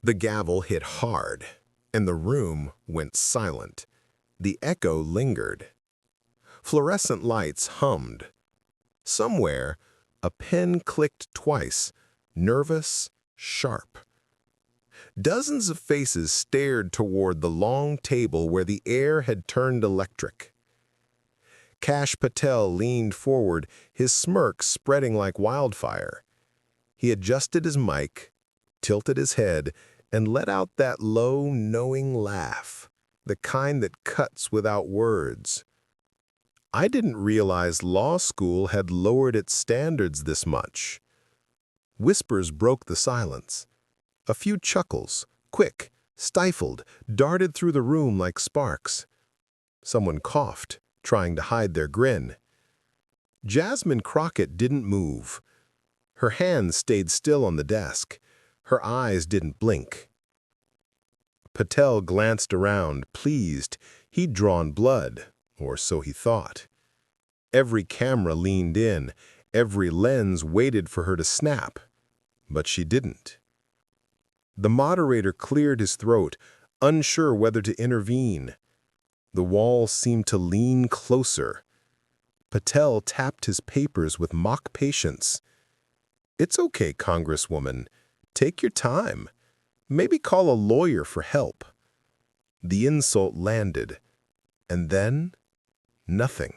The gavel hit hard, and the room went silent. The echo lingered. Fluorescent lights hummed. Somewhere, a pen clicked twice, nervous, sharp. Dozens of faces stared toward the long table where the air had turned electric. Kash Patel leaned forward, his smirk spreading like wildfire. He adjusted his mic, tilted his head, and let out that low, knowing laugh, the kind that cuts without words. I didn't realize law school had lowered its standards this much. Whispers broke the silence. A few chuckles, quick, stifled, darted through the room like sparks. Someone coughed, trying to hide their grin. Jasmine Crockett didn't move. Her hands stayed still on the desk. Her eyes didn't blink. Patel glanced around, pleased. He'd drawn blood, or so he thought. Every camera leaned in. Every lens waited for her to snap. But she didn't. The moderator cleared his throat, unsure whether to intervene. The wall seemed to lean closer. Patel tapped his papers with mock patience. "It's okay, Congresswoman. Take your time. Maybe call a lawyer for help." The insult landed. And then, nothing.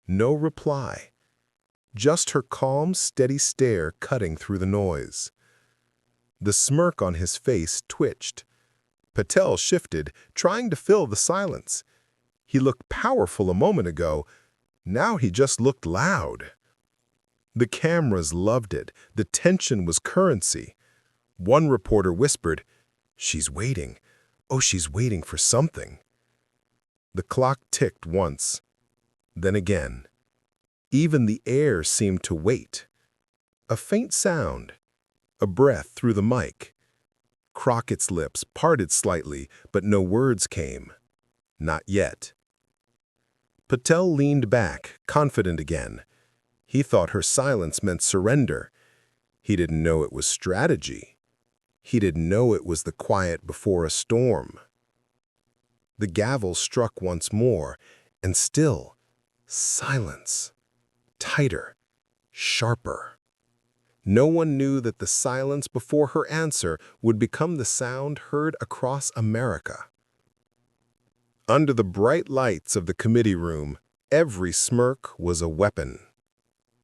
No reply. Just her calm, steady stare cutting through the noise. The smirk on his face twitched. Patel shifted, trying to fill the silence. He looked powerful a moment ago. Now he just looked loud. The cameras loved it. The tension was currency. One reporter whispered, "She's waiting. Oh, she's waiting for something." The clock ticked once, then again. Even the air seemed to wait. A faint sound, a breath through the mic. Crockett's lips parted slightly, but no words came. Not yet. Patel leaned back, confident again. He thought her silence meant surrender. He didn't know it was strategy. He didn't know it was the quiet before a storm. The gavel struck once more, and still, silence. Tighter, sharper. No one knew that the silence before her answer would become the sound heard across America. Under the bright lights of the committee room, every smirk was a weapon.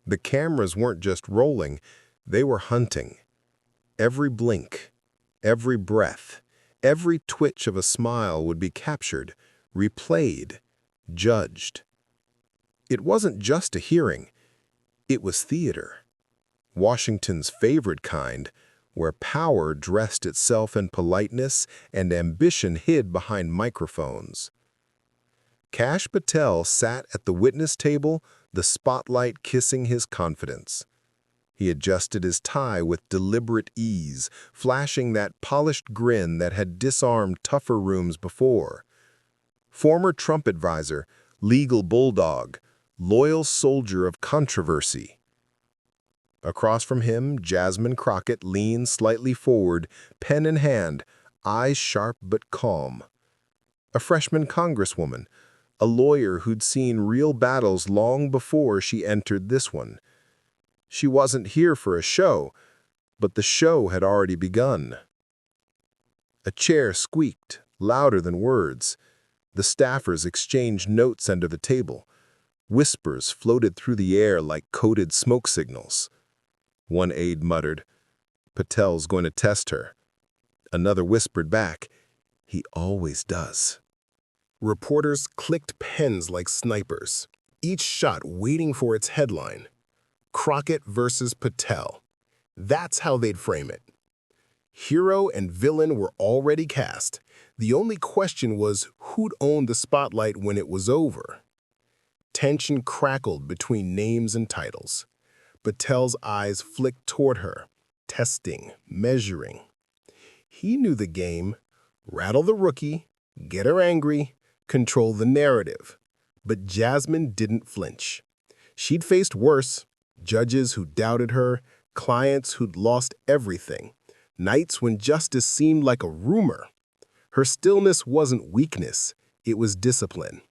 The cameras weren't just rolling, they were hunting. Every blink, every breath, every twitch of a smile would be captured, replayed, judged. It wasn't just a hearing, it was theater. Washington's favorite kind, where power dressed itself in politeness and ambition hid behind microphones. Kash Patel sat at the witness table, the spotlight kissing his confidence. He adjusted his tie with deliberate ease, flashing that polished grin that had disarmed tougher rooms before. Former Trump advisor, legal bulldog, loyal soldier of controversy. Across from him, Jasmine Crockett leaned slightly forward, pen in hand, eyes sharp but calm. A freshman congresswoman, a lawyer who'd seen real battles long before she entered this one. She wasn't here for a show, but the show had already begun. A chair squeaked, louder than words. The staffers exchanged notes under the table. Whispers floated through the air like coded smoke signals. One aide muttered, "Patel's going to test her." Another whispered back, "He always does." Reporters clicked pens like snipers, each shot waiting for its headline. Crockett versus Patel. That's how they'd frame it. Hero and villain were already cast. The only question was who'd own the spotlight when it was over. Tension crackled between names and titles. Patel's eyes flicked toward her, testing, measuring. He knew the game. Rattle the rookie, get her angry, control the narrative. But Jasmine didn't flinch. She'd faced worse. Judges who doubted her, clients who'd lost everything. nights when justice seemed like a rumor. Her stillness wasn't weakness, it was discipline.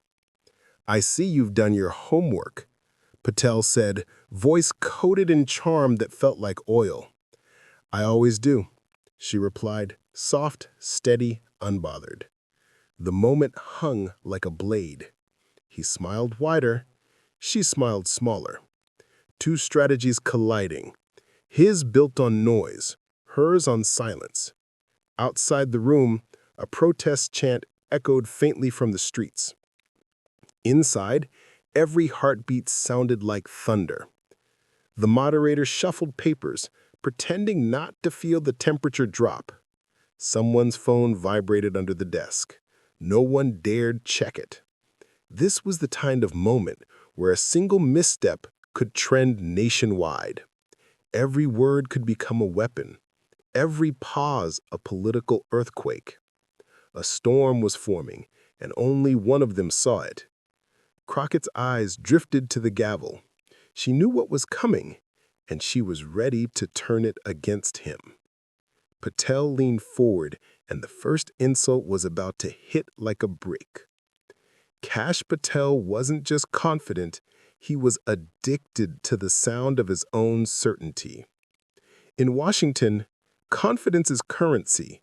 "I see you've done your homework," Patel said, voice coated in charm that felt like oil. "I always do," she replied, soft, steady, unbothered. The moment hung like a blade. He smiled wider. She smiled smaller. Two strategies colliding. His built on noise, hers on silence. Outside the room, a protest chant echoed faintly from the streets. Inside, every heartbeat sounded like thunder. The moderator shuffled papers, pretending not to feel the temperature drop. Someone's phone vibrated under the desk. No one dared check it. This was the kind of moment where a single misstep could trend nationwide. Every word could become a weapon, every pause a political earthquake. A storm was forming, and only one of them saw it. Crockett's eyes drifted to the gavel. She knew what was coming, and she was ready to turn it against him. Patel leaned forward, and the first insult was about to hit like a brick. Kash Patel wasn't just confident, he was addicted to the sound of his own certainty. In Washington, confidence is currency,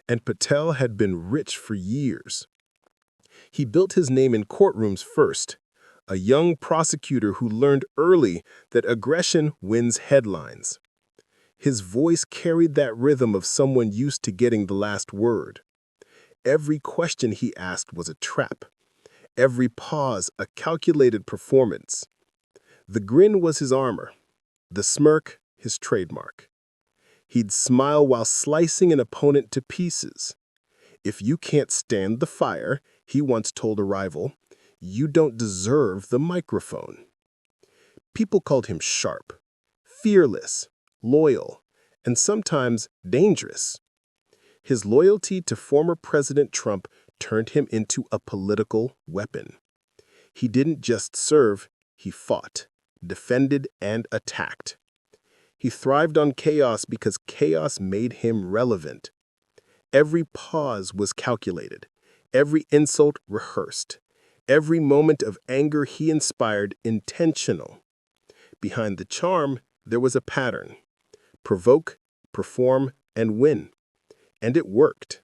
and Patel had been rich for years. He built his name in courtrooms first, a young prosecutor who learned early that aggression wins headlines. His voice carried that rhythm of someone used to getting the last word. Every question he asked was a trap. Every pause a calculated performance. The grin was his armor, the smirk his trademark. He'd smile while slicing an opponent to pieces. "If you can't stand the fire," he once told a rival, "you don't deserve the microphone." People called him sharp, fearless, loyal, and sometimes dangerous. His loyalty to former President Trump turned him into a political weapon. He didn't just serve, he fought, defended, and attacked. He thrived on chaos because chaos made him relevant. Every pause was calculated, every insult rehearsed, every moment of anger he inspired intentional. Behind the charm, there was a pattern: provoke, perform, and win. And it worked.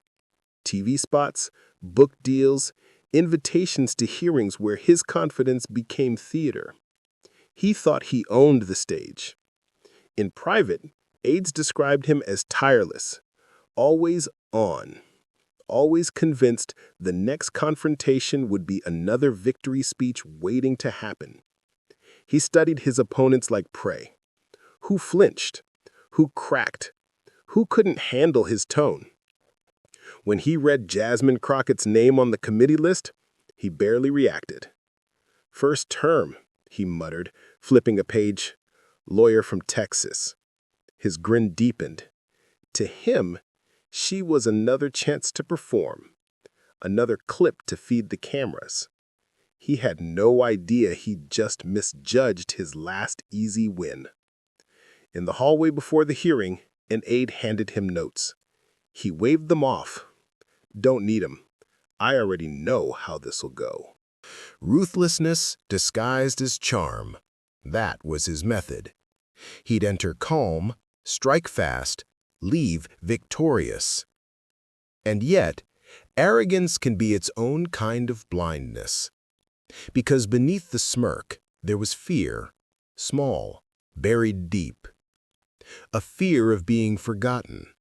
TV spots, book deals, invitations to hearings where his confidence became theater. He thought he owned the stage. In private, aides described him as tireless, always on, always convinced the next confrontation would be another victory speech waiting to happen. He studied his opponents like prey. Who flinched? Who cracked? Who couldn't handle his tone? When he read Jasmine Crockett's name on the committee list, he barely reacted. "First term," he muttered, flipping a page. "Lawyer from Texas." His grin deepened. To him, she was another chance to perform, another clip to feed the cameras. He had no idea he'd just misjudged his last easy win. In the hallway before the hearing, an aide handed him notes. He waved them off. "Don't need 'em. I already know how this'll go." Ruthlessness disguised as charm. That was his method. He'd enter calm, strike fast, leave victorious. And yet, arrogance can be its own kind of blindness. Because beneath the smirk, there was fear, small, buried deep. A fear of being forgotten,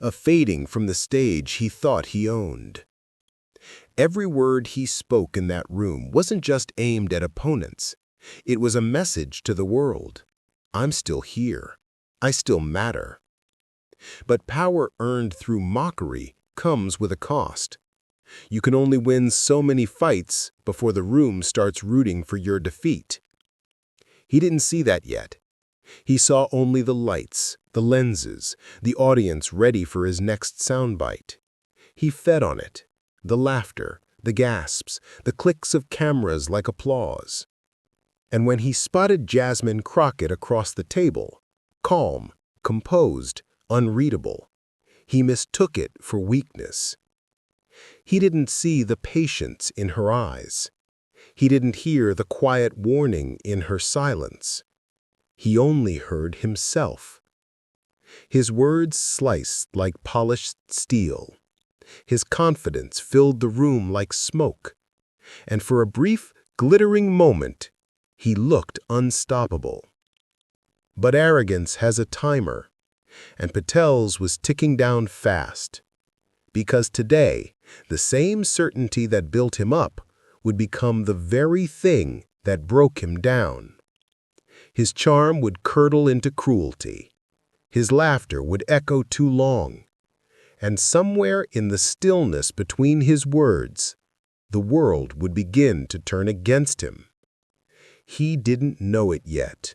a fading from the stage he thought he owned. Every word he spoke in that room wasn't just aimed at opponents. It was a message to the world. I'm still here. I still matter. But power earned through mockery comes with a cost. You can only win so many fights before the room starts rooting for your defeat. He didn't see that yet. He saw only the lights, the lenses, the audience ready for his next soundbite. He fed on it, the laughter, the gasps, the clicks of cameras like applause. And when he spotted Jasmine Crockett across the table, calm, composed, unreadable, He mistook it for weakness. He didn't see the patience in her eyes. He didn't hear the quiet warning in her silence. He only heard himself. His words sliced like polished steel. His confidence filled the room like smoke. And for a brief, glittering moment, he looked unstoppable. But arrogance has a timer, and Patel's was ticking down fast. Because today, the same certainty that built him up would become the very thing that broke him down. His charm would curdle into cruelty. His laughter would echo too long. And somewhere in the stillness between his words, the world would begin to turn against him. He didn't know it yet.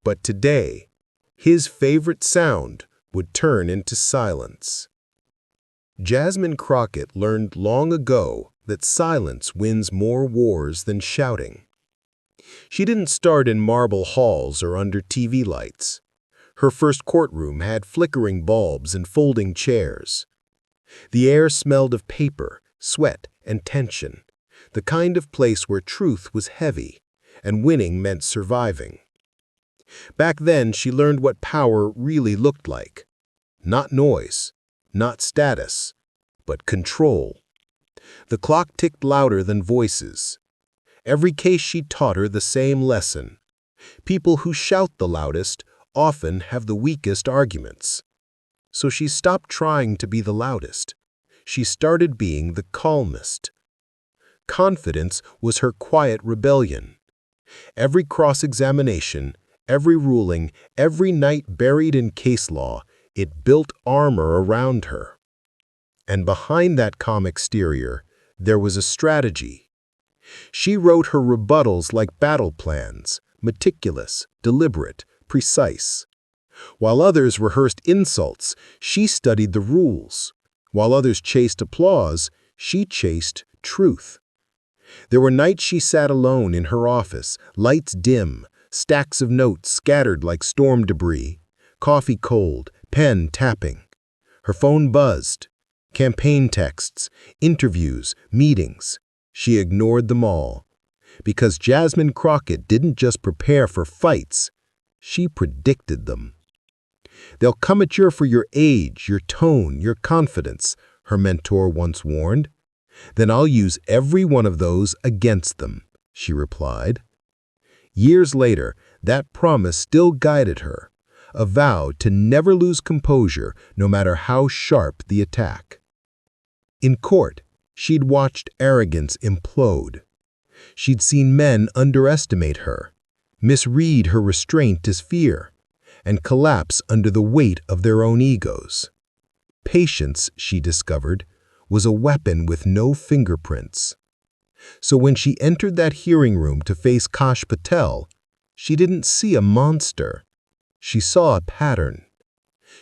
But today, his favorite sound would turn into silence. Jasmine Crockett learned long ago that silence wins more wars than shouting. She didn't start in marble halls or under TV lights. Her first courtroom had flickering bulbs and folding chairs. The air smelled of paper, sweat, and tension, the kind of place where truth was heavy and winning meant surviving. Back then, she learned what power really looked like. Not noise, not status, but control. The clock ticked louder than voices. Every case she taught her the same lesson. People who shout the loudest often have the weakest arguments. So she stopped trying to be the loudest. She started being the calmest. Confidence was her quiet rebellion. Every cross-examination, every ruling, every night buried in case law, it built armor around her. And behind that calm exterior, there was a strategy. She wrote her rebuttals like battle plans, meticulous, deliberate, precise. While others rehearsed insults, she studied the rules. While others chased applause, she chased truth. There were nights she sat alone in her office, lights dim, stacks of notes scattered like storm debris, coffee cold, pen tapping. Her phone buzzed. Campaign texts, interviews, meetings. She ignored them all. Because Jasmine Crockett didn't just prepare for fights, she predicted them. "They'll come at you for your age, your tone, your confidence," her mentor once warned. "Then I'll use every one of those against them," she replied. Years later, that promise still guided her, a vow to never lose composure no matter how sharp the attack. In court, she'd watched arrogance implode. She'd seen men underestimate her, misread her restraint as fear, and collapse under the weight of their own egos. Patience, she discovered, was a weapon with no fingerprints. So when she entered that hearing room to face Kash Patel, she didn't see a monster. She saw a pattern.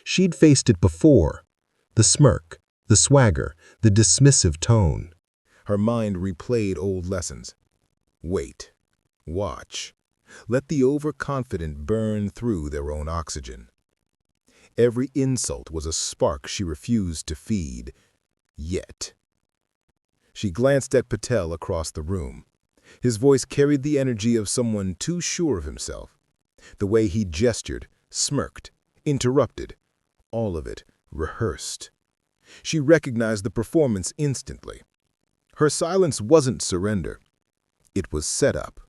She'd faced it before, the smirk, the swagger, the dismissive tone. Her mind replayed old lessons. Wait. Watch. Let the overconfident burn through their own oxygen. Every insult was a spark she refused to feed. Yet. She glanced at Patel across the room. His voice carried the energy of someone too sure of himself. The way he gestured, smirked, interrupted, all of it rehearsed. She recognized the performance instantly. Her silence wasn't surrender. It was set up.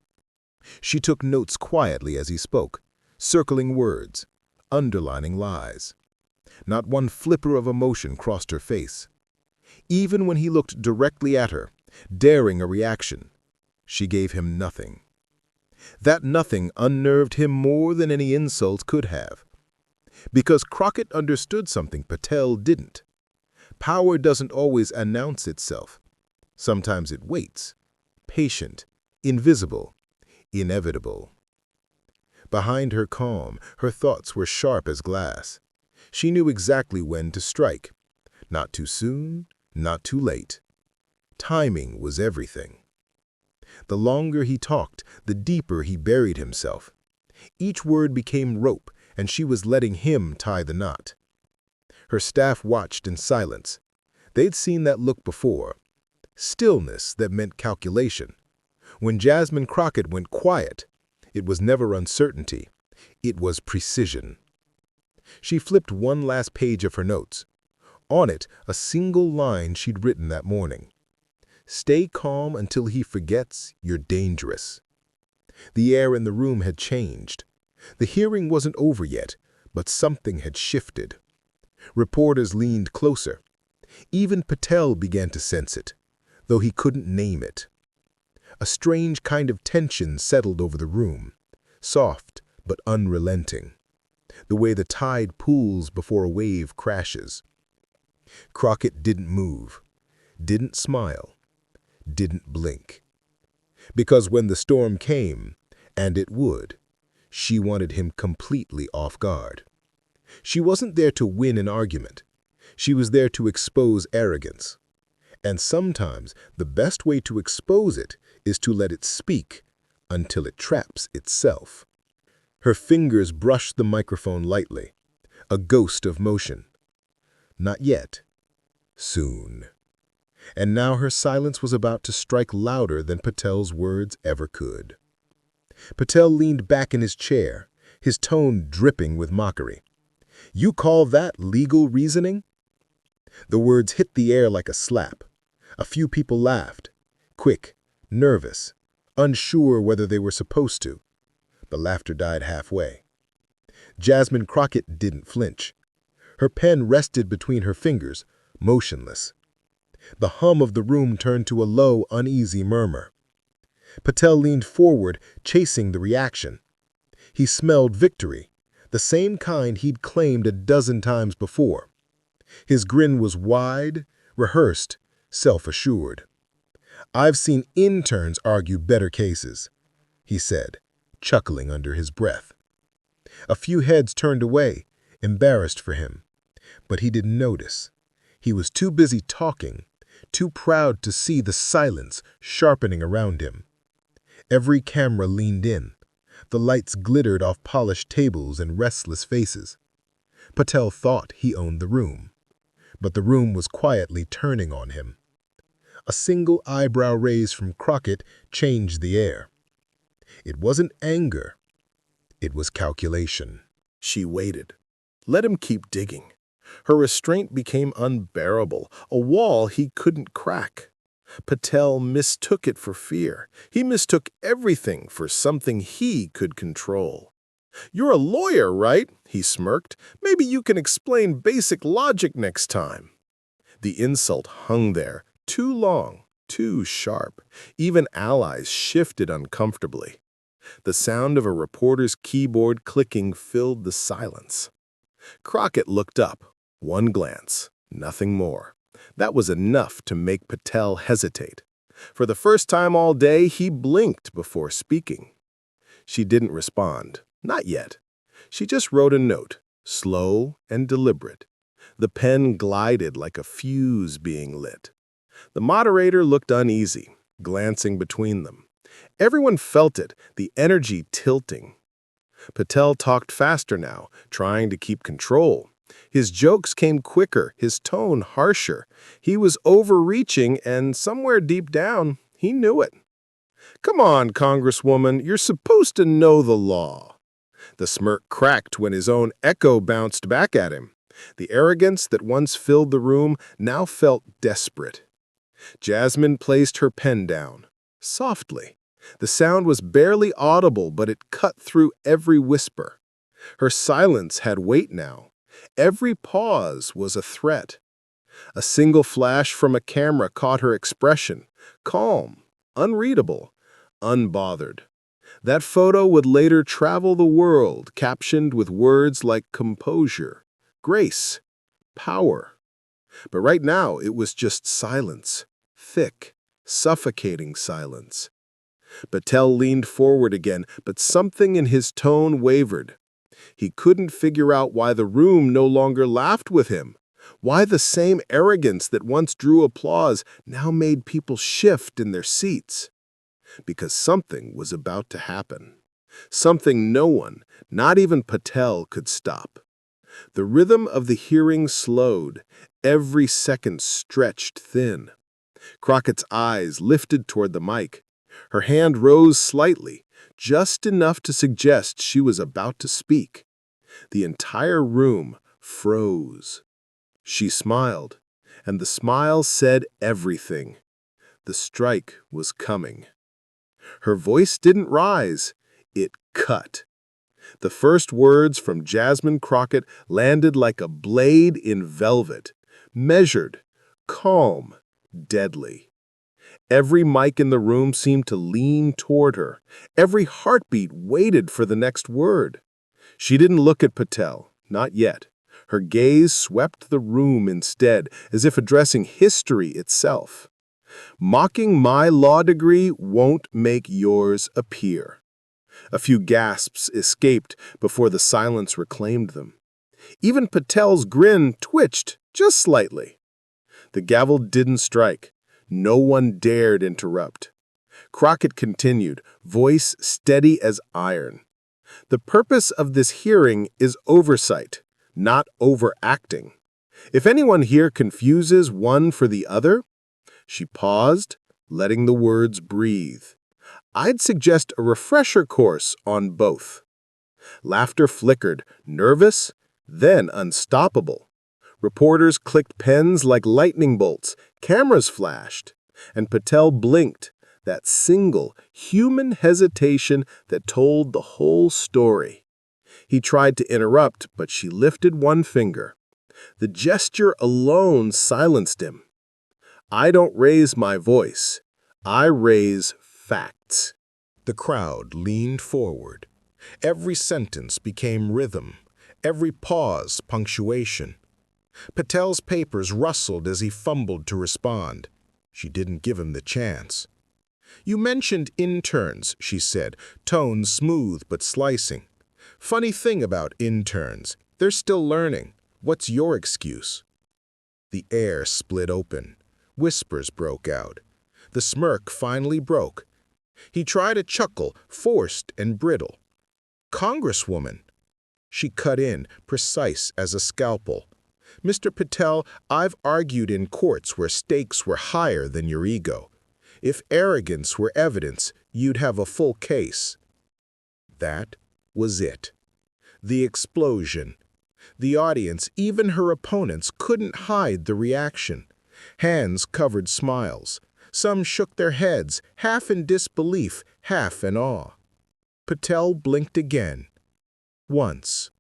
She took notes quietly as he spoke, circling words, underlining lies. Not one flicker of emotion crossed her face. Even when he looked directly at her, daring a reaction, she gave him nothing. That nothing unnerved him more than any insult could have. Because Crockett understood something Patel didn't. Power doesn't always announce itself. Sometimes it waits, patient, invisible, inevitable. Behind her calm, her thoughts were sharp as glass. She knew exactly when to strike. Not too soon, not too late. Timing was everything. The longer he talked, the deeper he buried himself. Each word became rope, and she was letting him tie the knot. Her staff watched in silence. They'd seen that look before. Stillness that meant calculation. When Jasmine Crockett went quiet, it was never uncertainty. It was precision. She flipped one last page of her notes. On it, a single line she'd written that morning. "Stay calm until he forgets you're dangerous." The air in the room had changed. The hearing wasn't over yet, but something had shifted. Reporters leaned closer. Even Patel began to sense it, though he couldn't name it. A strange kind of tension settled over the room, soft but unrelenting, the way the tide pools before a wave crashes. Crockett didn't move, didn't smile, didn't blink. Because when the storm came, and it would, she wanted him completely off guard. She wasn't there to win an argument. She was there to expose arrogance. And sometimes the best way to expose it is to let it speak until it traps itself. Her fingers brushed the microphone lightly, a ghost of motion. Not yet. Soon. And now her silence was about to strike louder than Patel's words ever could. Patel leaned back in his chair, his tone dripping with mockery. "You call that legal reasoning?" The words hit the air like a slap. A few people laughed, quick, nervous, unsure whether they were supposed to. The laughter died halfway. Jasmine Crockett didn't flinch. Her pen rested between her fingers, motionless. The hum of the room turned to a low, uneasy murmur. Patel leaned forward, chasing the reaction. He smelled victory, the same kind he'd claimed a dozen times before. His grin was wide, rehearsed, self-assured. "I've seen interns argue better cases," he said, chuckling under his breath. A few heads turned away, embarrassed for him. But he didn't notice. He was too busy talking, too proud to see the silence sharpening around him. Every camera leaned in. The lights glittered off polished tables and restless faces. Patel thought he owned the room, but the room was quietly turning on him. A single eyebrow raise from Crockett changed the air. It wasn't anger. It was calculation. She waited. Let him keep digging. Her restraint became unbearable, a wall he couldn't crack. Patel mistook it for fear. He mistook everything for something he could control. "You're a lawyer, right?" he smirked. "Maybe you can explain basic logic next time." The insult hung there, too long, too sharp. Even allies shifted uncomfortably. The sound of a reporter's keyboard clicking filled the silence. Crockett looked up. One glance, nothing more. That was enough to make Patel hesitate. For the first time all day, he blinked before speaking. She didn't respond. Not yet. She just wrote a note, slow and deliberate. The pen glided like a fuse being lit. The moderator looked uneasy, glancing between them. Everyone felt it, the energy tilting. Patel talked faster now, trying to keep control. His jokes came quicker, his tone harsher. He was overreaching, and somewhere deep down, he knew it. "Come on, Congresswoman, you're supposed to know the law." The smirk cracked when his own echo bounced back at him. The arrogance that once filled the room now felt desperate. Jasmine placed her pen down, softly. The sound was barely audible, but it cut through every whisper. Her silence had weight now. Every pause was a threat. A single flash from a camera caught her expression, calm, unreadable, unbothered. That photo would later travel the world, captioned with words like composure, grace, power. But right now, it was just silence, thick, suffocating silence. Patel leaned forward again, but something in his tone wavered. He couldn't figure out why the room no longer laughed with him, why the same arrogance that once drew applause now made people shift in their seats. Because something was about to happen. Something no one, not even Patel, could stop. The rhythm of the hearing slowed, every second stretched thin. Crockett's eyes lifted toward the mic. Her hand rose slightly, just enough to suggest she was about to speak. The entire room froze. She smiled, and the smile said everything. The strike was coming. Her voice didn't rise, it cut. The first words from Jasmine Crockett landed like a blade in velvet, measured, calm, deadly. Every mic in the room seemed to lean toward her. Every heartbeat waited for the next word. She didn't look at Patel, not yet. Her gaze swept the room instead, as if addressing history itself. Mocking my law degree won't make yours appear. A few gasps escaped before the silence reclaimed them. Even Patel's grin twitched just slightly. The gavel didn't strike. No one dared interrupt. Crockett continued, voice steady as iron. The purpose of this hearing is oversight, not overacting. If anyone here confuses one for the other, she paused, letting the words breathe. I'd suggest a refresher course on both. Laughter flickered, nervous, then unstoppable. Reporters clicked pens like lightning bolts, cameras flashed, and Patel blinked, that single, human hesitation that told the whole story. He tried to interrupt, but she lifted one finger. The gesture alone silenced him. I don't raise my voice. I raise facts. The crowd leaned forward. Every sentence became rhythm, every pause punctuation. Patel's papers rustled as he fumbled to respond. She didn't give him the chance. You mentioned interns, she said, tone smooth but slicing. Funny thing about interns, they're still learning. What's your excuse? The air split open. Whispers broke out. The smirk finally broke. He tried a chuckle, forced and brittle. Congresswoman. She cut in, precise as a scalpel. Mr. Patel, I've argued in courts where stakes were higher than your ego. If arrogance were evidence, you'd have a full case. That was it. The explosion. The audience, even her opponents, couldn't hide the reaction. Hands covered smiles. Some shook their heads, half in disbelief, half in awe. Patel blinked again. Once.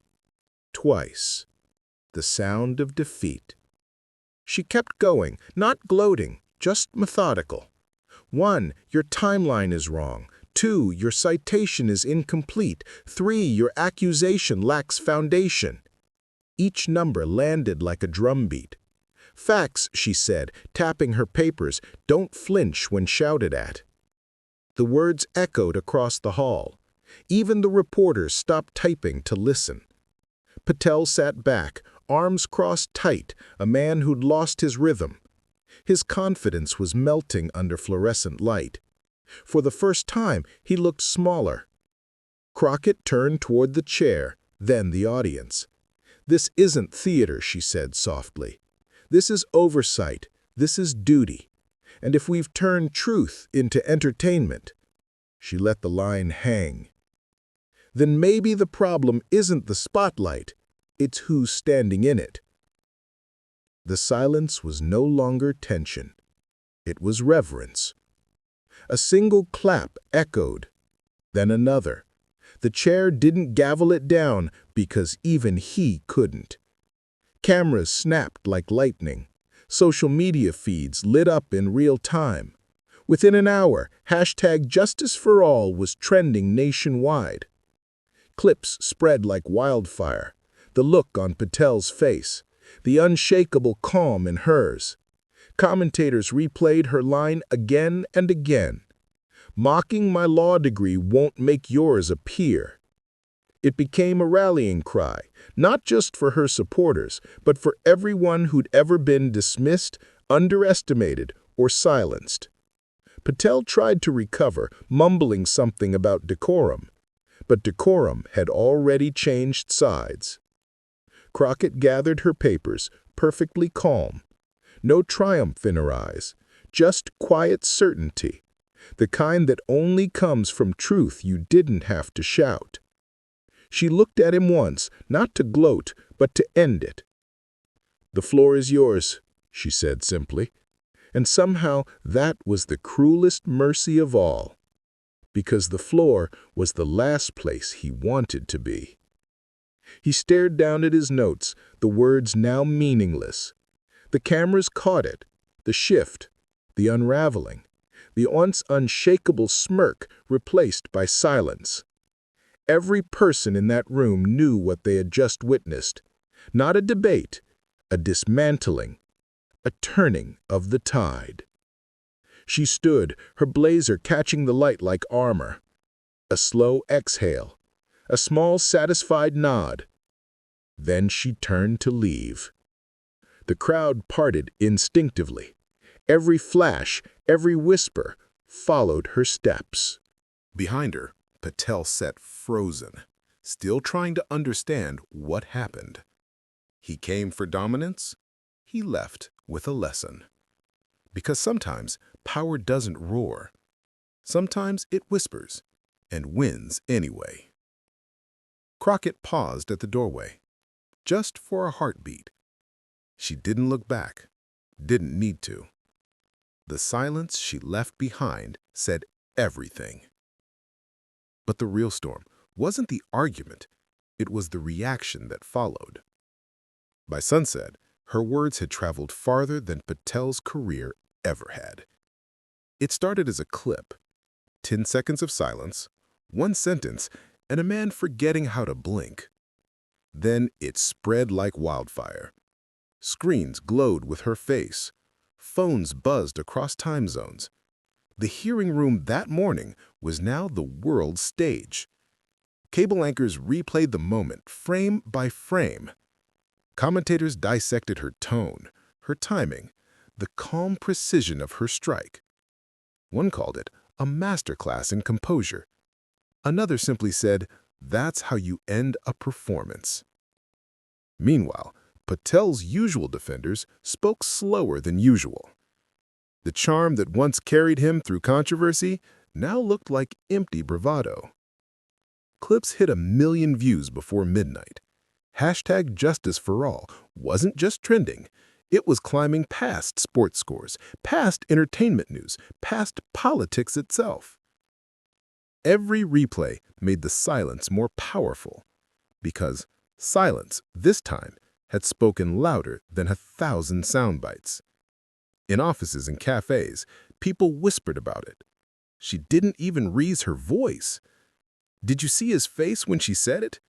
Twice. The sound of defeat. She kept going, not gloating, just methodical. 1, your timeline is wrong. 2, your citation is incomplete. 3, your accusation lacks foundation. Each number landed like a drumbeat. Facts, she said, tapping her papers, don't flinch when shouted at. The words echoed across the hall. Even the reporters stopped typing to listen. Patel sat back, arms crossed tight, a man who'd lost his rhythm. His confidence was melting under fluorescent light. For the first time, he looked smaller. Crockett turned toward the chair, then the audience. This isn't theater, she said softly. This is oversight. This is duty. And if we've turned truth into entertainment, she let the line hang, then maybe the problem isn't the spotlight, it's who's standing in it. The silence was no longer tension. It was reverence. A single clap echoed, then another. The chair didn't gavel it down because even he couldn't. Cameras snapped like lightning. Social media feeds lit up in real time. Within an hour, #JusticeForAll was trending nationwide. Clips spread like wildfire. The look on Patel's face, the unshakable calm in hers. Commentators replayed her line again and again. Mocking my law degree won't make yours appear. It became a rallying cry, not just for her supporters, but for everyone who'd ever been dismissed, underestimated, or silenced. Patel tried to recover, mumbling something about decorum, but decorum had already changed sides. Crockett gathered her papers, perfectly calm. No triumph in her eyes, just quiet certainty, the kind that only comes from truth you didn't have to shout. She looked at him once, not to gloat, but to end it. "The floor is yours," she said simply. And somehow that was the cruelest mercy of all, because the floor was the last place he wanted to be. He stared down at his notes, the words now meaningless. The cameras caught it, the shift, the unraveling, the once unshakable smirk replaced by silence. Every person in that room knew what they had just witnessed. Not a debate, a dismantling, a turning of the tide. She stood, her blazer catching the light like armor. A slow exhale, a small satisfied nod. Then she turned to leave. The crowd parted instinctively. Every flash, every whisper followed her steps. Behind her, Patel sat frozen, still trying to understand what happened. He came for dominance. He left with a lesson. Because sometimes power doesn't roar. Sometimes it whispers and wins anyway. Crockett paused at the doorway, just for a heartbeat. She didn't look back, didn't need to. The silence she left behind said everything. But the real storm wasn't the argument, it was the reaction that followed. By sunset, her words had traveled farther than Patel's career ever had. It started as a clip, 10 seconds of silence, one sentence, and a man forgetting how to blink. Then it spread like wildfire. Screens glowed with her face. Phones buzzed across time zones. The hearing room that morning was now the world's stage. Cable anchors replayed the moment frame by frame. Commentators dissected her tone, her timing, the calm precision of her strike. One called it a masterclass in composure. Another simply said, "That's how you end a performance." Meanwhile, Patel's usual defenders spoke slower than usual. The charm that once carried him through controversy now looked like empty bravado. Clips hit 1 million views before midnight. #JusticeForAll wasn't just trending. It was climbing past sports scores, past entertainment news, past politics itself. Every replay made the silence more powerful, because silence, this time, had spoken louder than 1,000 sound bites. In offices and cafes, people whispered about it. She didn't even raise her voice. Did you see his face when she said it?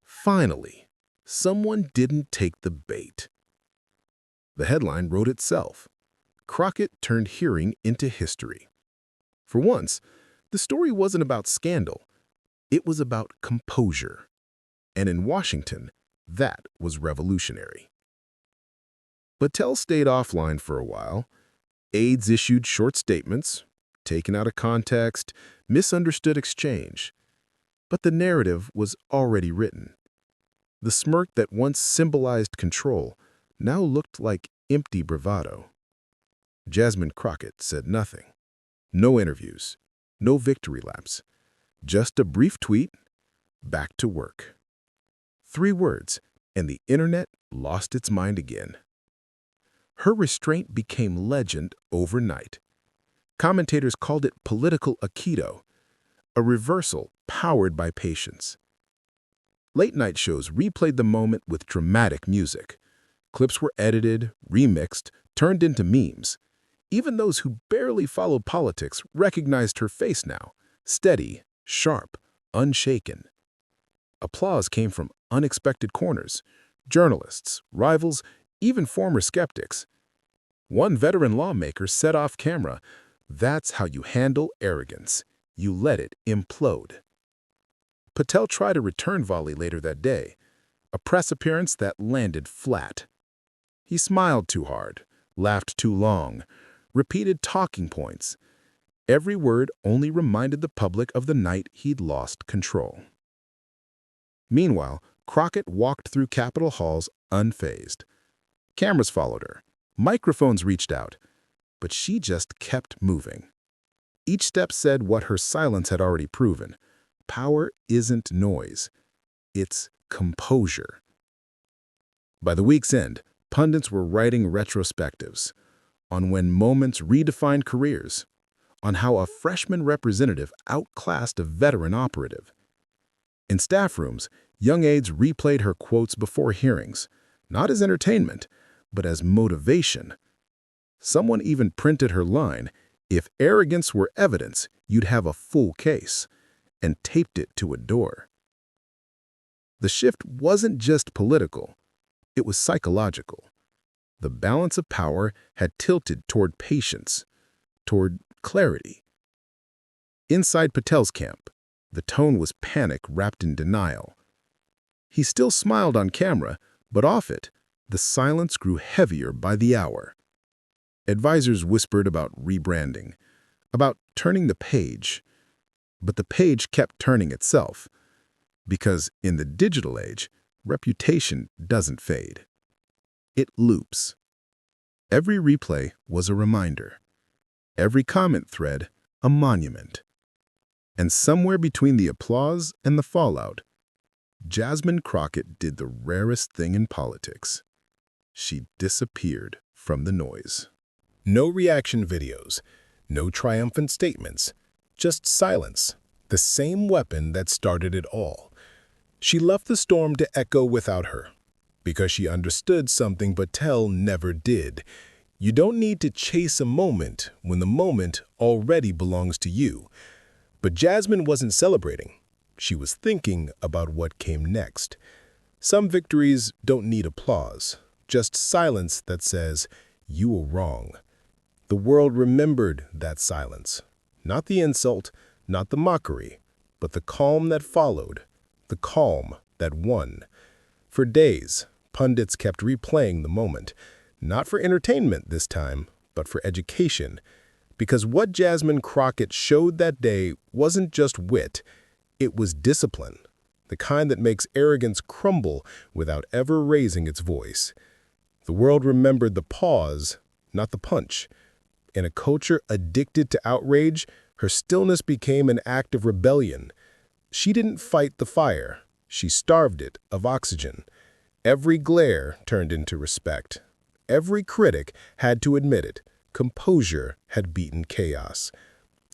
Finally, someone didn't take the bait. The headline wrote itself. Crockett turned hearing into history. For once, the story wasn't about scandal. It was about composure. And in Washington, that was revolutionary. Patel stayed offline for a while. Aides issued short statements, taken out of context, misunderstood exchange. But the narrative was already written. The smirk that once symbolized control now looked like empty bravado. Jasmine Crockett said nothing. No interviews, no victory laps. Just a brief tweet, back to work. 3 words, and the internet lost its mind again. Her restraint became legend overnight. Commentators called it political aikido, a reversal powered by patience. Late-night shows replayed the moment with dramatic music. Clips were edited, remixed, turned into memes. Even those who barely followed politics recognized her face now, steady, sharp, unshaken. Applause came from unexpected corners, journalists, rivals, even former skeptics. One veteran lawmaker said off camera, "That's how you handle arrogance. You let it implode." Patel tried a return volley later that day, a press appearance that landed flat. He smiled too hard, laughed too long, repeated talking points. Every word only reminded the public of the night he'd lost control. Meanwhile, Crockett walked through Capitol halls unfazed. Cameras followed her. Microphones reached out. But she just kept moving. Each step said what her silence had already proven. Power isn't noise. It's composure. By the week's end, pundits were writing retrospectives on when moments redefined careers, on how a freshman representative outclassed a veteran operative. In staff rooms, young aides replayed her quotes before hearings, not as entertainment, but as motivation. Someone even printed her line, "If arrogance were evidence, you'd have a full case," and taped it to a door. The shift wasn't just political, it was psychological. The balance of power had tilted toward patience, toward clarity. Inside Patel's camp, the tone was panic wrapped in denial. He still smiled on camera, but off it, the silence grew heavier by the hour. Advisors whispered about rebranding, about turning the page. But the page kept turning itself. Because in the digital age, reputation doesn't fade. It loops. Every replay was a reminder. Every comment thread, a monument. And somewhere between the applause and the fallout, Jasmine Crockett did the rarest thing in politics. She disappeared from the noise. No reaction videos, no triumphant statements, just silence, the same weapon that started it all. She left the storm to echo without her, because she understood something Patel never did. You don't need to chase a moment when the moment already belongs to you. But Jasmine wasn't celebrating. She was thinking about what came next. Some victories don't need applause, just silence that says, "You were wrong." The world remembered that silence. Not the insult, not the mockery, but the calm that followed, the calm that won. For days, pundits kept replaying the moment, not for entertainment this time, but for education. Because what Jasmine Crockett showed that day wasn't just wit, it was discipline, the kind that makes arrogance crumble without ever raising its voice. The world remembered the pause, not the punch. In a culture addicted to outrage, her stillness became an act of rebellion. She didn't fight the fire. She starved it of oxygen. Every glare turned into respect. Every critic had to admit it. Composure had beaten chaos.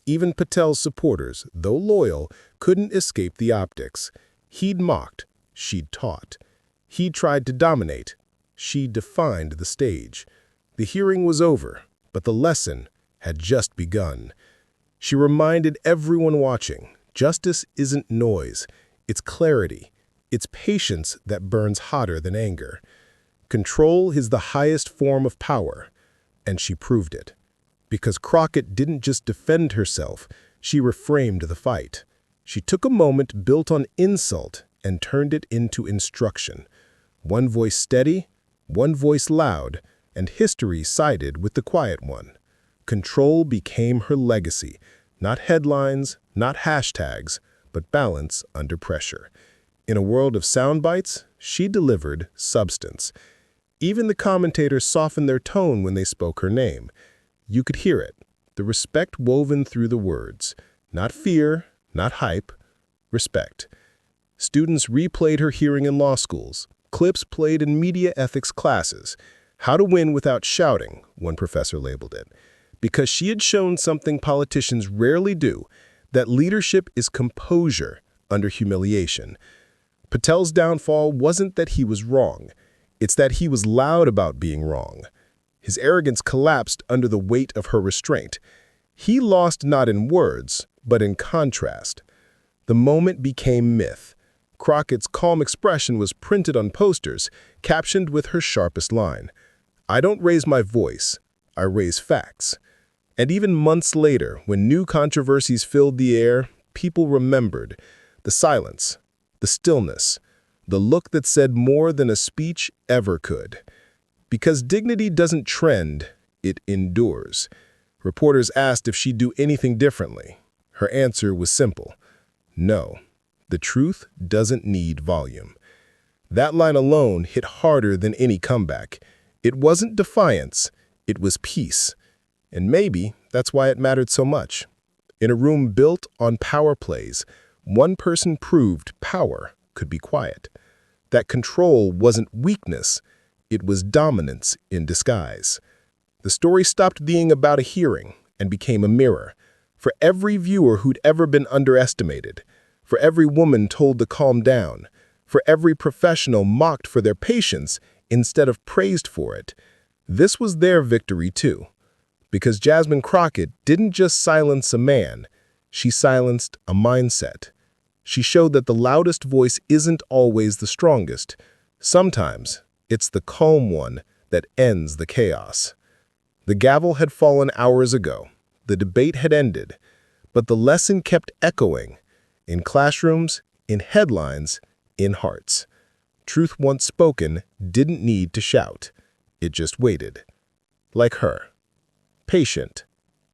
Even Patel's supporters, though loyal, couldn't escape the optics. He'd mocked. She'd taught. He tried to dominate. She defined the stage. The hearing was over, but the lesson had just begun. She reminded everyone watching, justice isn't noise, it's clarity. It's patience that burns hotter than anger. Control is the highest form of power, and she proved it. Because Crockett didn't just defend herself, she reframed the fight. She took a moment built on insult and turned it into instruction. One voice steady, one voice loud, and history sided with the quiet one. Control became her legacy, not headlines, not hashtags, but balance under pressure. In a world of sound bites, she delivered substance. Even the commentators softened their tone when they spoke her name. You could hear it, the respect woven through the words. Not fear, not hype, respect. Students replayed her hearing in law schools, clips played in media ethics classes. How to win without shouting, one professor labeled it. Because she had shown something politicians rarely do, that leadership is composure under humiliation. Patel's downfall wasn't that he was wrong. It's that he was loud about being wrong. His arrogance collapsed under the weight of her restraint. He lost not in words, but in contrast. The moment became myth. Crockett's calm expression was printed on posters, captioned with her sharpest line. "I don't raise my voice, I raise facts." And even months later, when new controversies filled the air, people remembered the silence, the stillness, the look that said more than a speech ever could. Because dignity doesn't trend, it endures. Reporters asked if she'd do anything differently. Her answer was simple. No, the truth doesn't need volume. That line alone hit harder than any comeback. It wasn't defiance, it was peace. And maybe that's why it mattered so much. In a room built on power plays, one person proved power could be quiet. That control wasn't weakness, it was dominance in disguise. The story stopped being about a hearing and became a mirror. For every viewer who'd ever been underestimated, for every woman told to calm down, for every professional mocked for their patience instead of praised for it, this was their victory too. Because Jasmine Crockett didn't just silence a man, she silenced a mindset. She showed that the loudest voice isn't always the strongest. Sometimes it's the calm one that ends the chaos. The gavel had fallen hours ago. The debate had ended. But the lesson kept echoing in classrooms, in headlines, in hearts. Truth once spoken didn't need to shout. It just waited. Like her. Patient,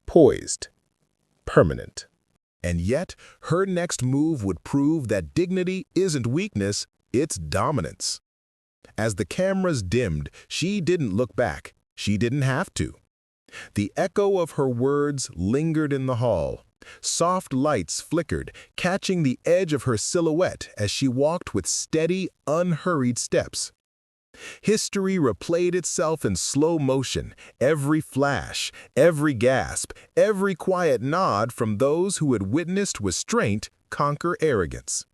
poised, permanent. And yet, her next move would prove that dignity isn't weakness, it's dominance. As the cameras dimmed, she didn't look back. She didn't have to. The echo of her words lingered in the hall. Soft lights flickered, catching the edge of her silhouette as she walked with steady, unhurried steps. History replayed itself in slow motion, every flash, every gasp, every quiet nod from those who had witnessed restraint conquer arrogance.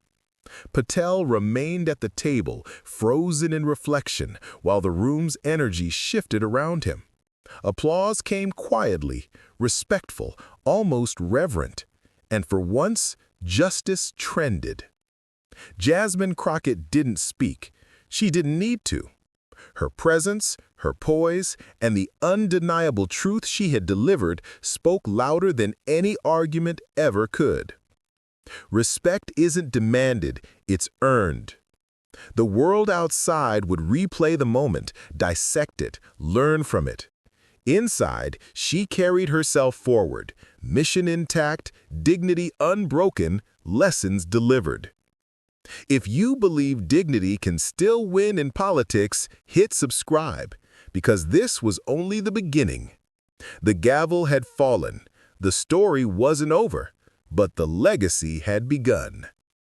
Patel remained at the table, frozen in reflection, while the room's energy shifted around him. Applause came quietly, respectful, almost reverent, and for once, justice trended. Jasmine Crockett didn't speak. She didn't need to. Her presence, her poise, and the undeniable truth she had delivered spoke louder than any argument ever could. Respect isn't demanded, it's earned. The world outside would replay the moment, dissect it, learn from it. Inside, she carried herself forward, mission intact, dignity unbroken, lessons delivered. If you believe dignity can still win in politics, hit subscribe, because this was only the beginning. The gavel had fallen, the story wasn't over, but the legacy had begun.